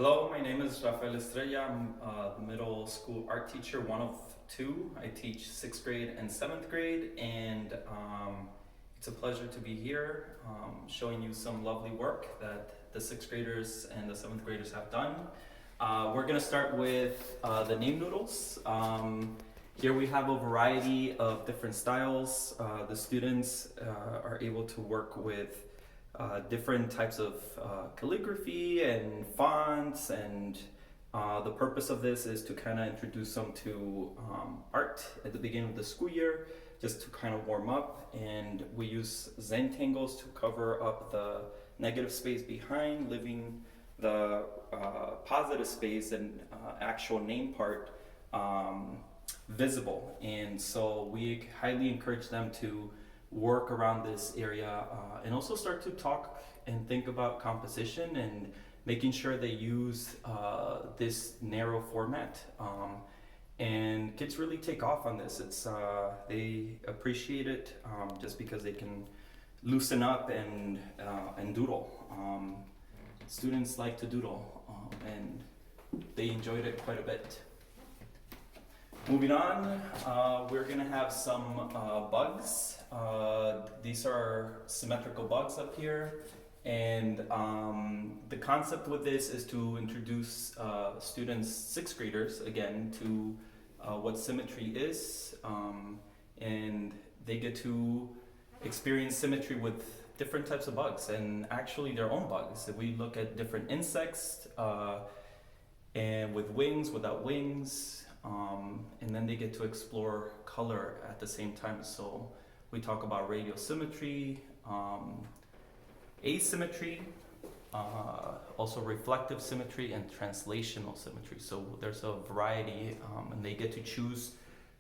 Hello, my name is Rafael Estrella. I'm the middle school art teacher, one of two. I teach 6th grade and 7th grade, and it's a pleasure to be here showing you some lovely work that the 6th graders and the 7th graders have done. We're going to start with the name noodles. Here we have a variety of different styles. The students are able to work with different types of calligraphy and fonts, and the purpose of this is to kind of introduce them to art at the beginning of the school year, just to kind of warm up. And we use Zentangles to cover up the negative space behind, leaving the positive space and actual name part visible. And so we highly encourage them to work around this area and also start to talk and think about composition and making sure they use this narrow format. And kids really take off on this. It's they appreciate it just because they can loosen up and doodle. Students like to doodle and they enjoyed it quite a bit. Moving on, we're gonna have some bugs. These are symmetrical bugs up here, and the concept with this is to introduce students, 6th graders, again, to what symmetry is, and they get to experience symmetry with different types of bugs, and actually their own bugs. If we look at different insects, and with wings, without wings, and then they get to explore color at the same time. So we talk about radial symmetry, asymmetry, also reflective symmetry, and translational symmetry. So there's a variety, and they get to choose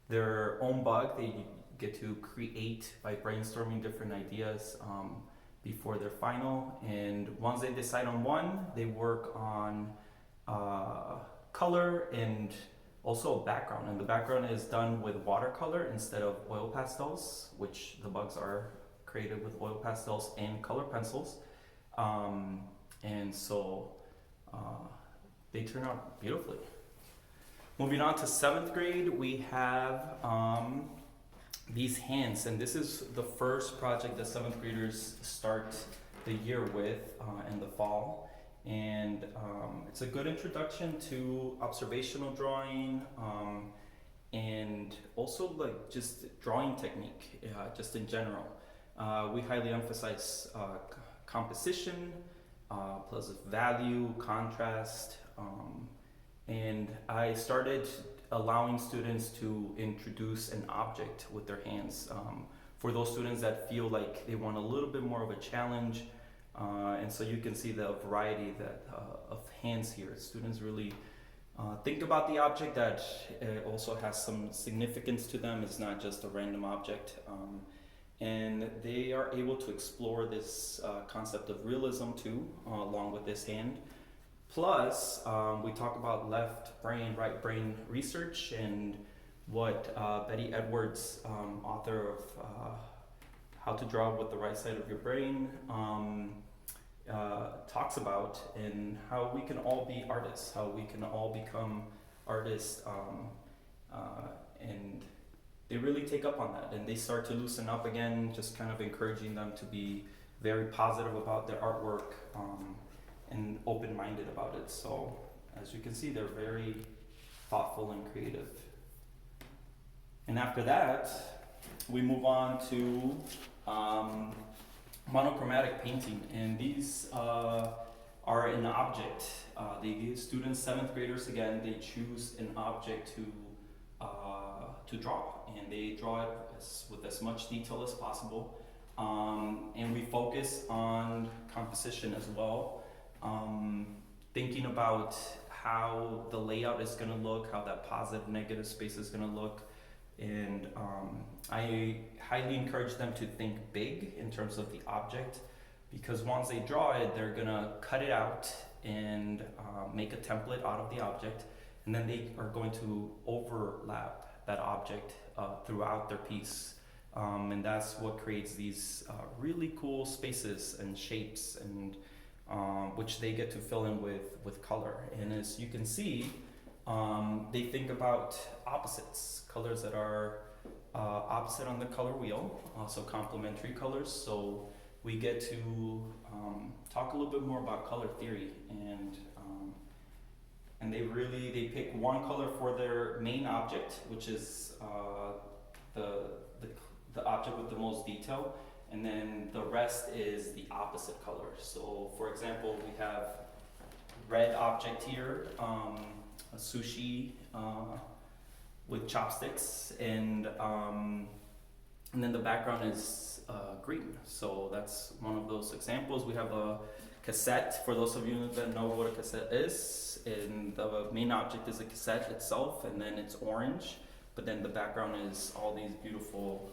their own bug. They get to create by brainstorming different ideas before their final. And once they decide on one, they work on color and also a background, and the background is done with watercolor instead of oil pastels, which the bugs are created with oil pastels and color pencils. And so they turn out beautifully. Moving on to 7th grade, we have these hands, and this is the first project that 7th graders start the year with in the fall. And it's a good introduction to observational drawing and also like just drawing technique, just in general. We highly emphasize composition plus value, contrast, and I started allowing students to introduce an object with their hands. For those students that feel like they want a little bit more of a challenge, and so you can see the variety of hands here. Students really think about the object, that also has some significance to them. It's not just a random object. And they are able to explore this concept of realism too, along with this hand. Plus, we talk about left brain, right brain research, and what Betty Edwards, author of How to Draw with the Right Side of Your Brain, talks about, and how we can all be artists, how we can all become artists, and they really take up on that, and they start to loosen up again, just kind of encouraging them to be very positive about their artwork and open-minded about it. So as you can see, they're very thoughtful and creative. And after that, we move on to monochromatic painting, and these are an object. They give students, 7th graders, again, they choose an object to draw, and they draw it with as much detail as possible. And we focus on composition as well, thinking about how the layout is going to look, how that positive negative space is going to look. And I highly encourage them to think big in terms of the object, because once they draw it, they're gonna cut it out and make a template out of the object, and then they are going to overlap that object throughout their piece. And that's what creates these really cool spaces and shapes and which they get to fill in with color. And as you can see, they think about opposites, colors that are opposite on the color wheel, so complementary colors. So we get to talk a little bit more about color theory, and they pick one color for their main object, which is the object with the most detail, and then the rest is the opposite color. So for example, we have red object here, a sushi with chopsticks, and then the background is green. So that's one of those examples. We have a cassette, for those of you that know what a cassette is, and the main object is a cassette itself, and then it's orange, but then the background is all these beautiful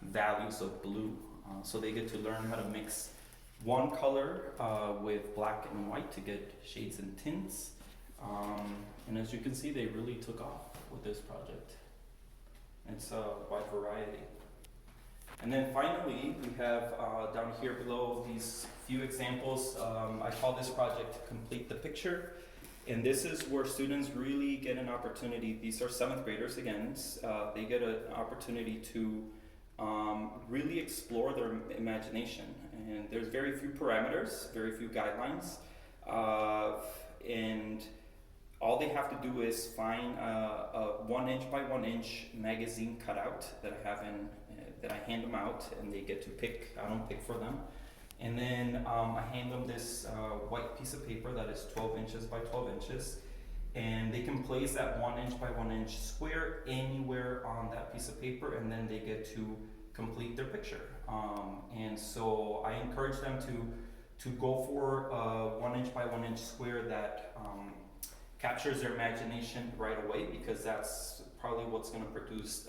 values of blue. So they get to learn how to mix one color with black and white to get shades and tints. And as you can see, they really took off with this project. It's a wide variety. And then finally, we have down here below these few examples. I call this project Complete the Picture. And this is where students really get an opportunity. These are 7th graders again. They get an opportunity to really explore their imagination. And there's very few parameters, very few guidelines. And all they have to do is find a 1" by 1" magazine cutout that I hand them out, and they get to pick. I don't pick for them. And then I hand them this white piece of paper that is 12 inches by 12 inches, and they can place that 1" by 1" square anywhere on that piece of paper, and then they get to complete their picture. And so I encourage them to go for a 1" by 1" square that captures their imagination right away, because that's probably what's going to produce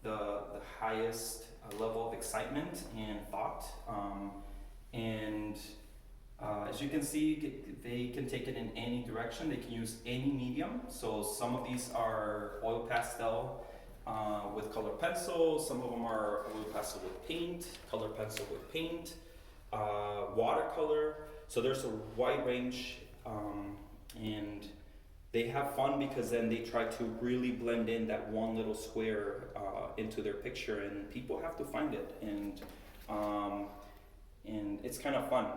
the highest level of excitement and thought. As you can see, they can take it in any direction. They can use any medium. So some of these are oil pastel with color pencil. Some of them are oil pastel with paint, color pencil with paint, watercolor. So there's a wide range, and they have fun because then they try to really blend in that one little square into their picture, and people have to find it. And it's kind of fun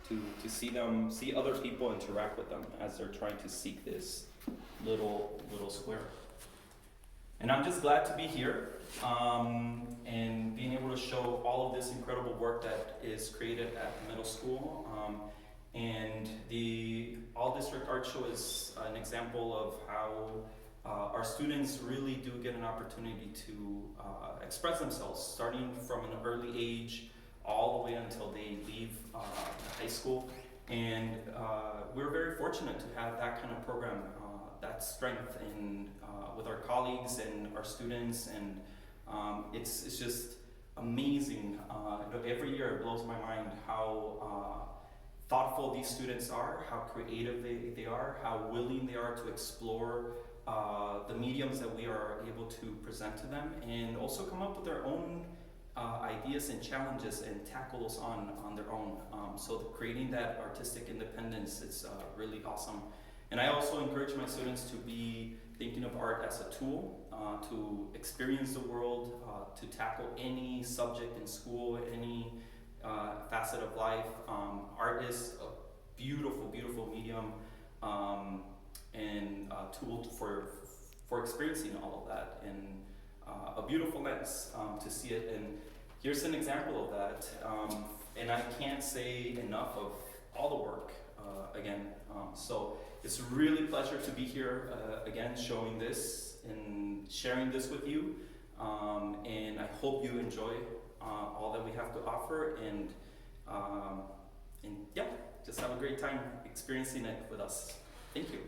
to see other people interact with them as they're trying to seek this little square. And I'm just glad to be here and being able to show all of this incredible work that is created at the middle school. And the All District Art Show is an example of how our students really do get an opportunity to express themselves, starting from an early age all the way until they leave high school. And we're very fortunate to have that kind of program, that strength with our colleagues and our students, and it's just amazing. Every year it blows my mind how thoughtful these students are, how creative they are, how willing they are to explore the mediums that we are able to present to them, and also come up with their own ideas and challenges and tackle those on their own. So creating that artistic independence is really awesome. And I also encourage my students to be thinking of art as a tool to experience the world, to tackle any subject in school, any facet of life. Art is a beautiful, beautiful medium and a tool for experiencing all of that, and a beautiful lens to see it. And here's an example of that. And I can't say enough of all the work again. So it's really a pleasure to be here again, showing this and sharing this with you. And I hope you enjoy all that we have to offer, and yeah, just have a great time experiencing it with us. Thank you.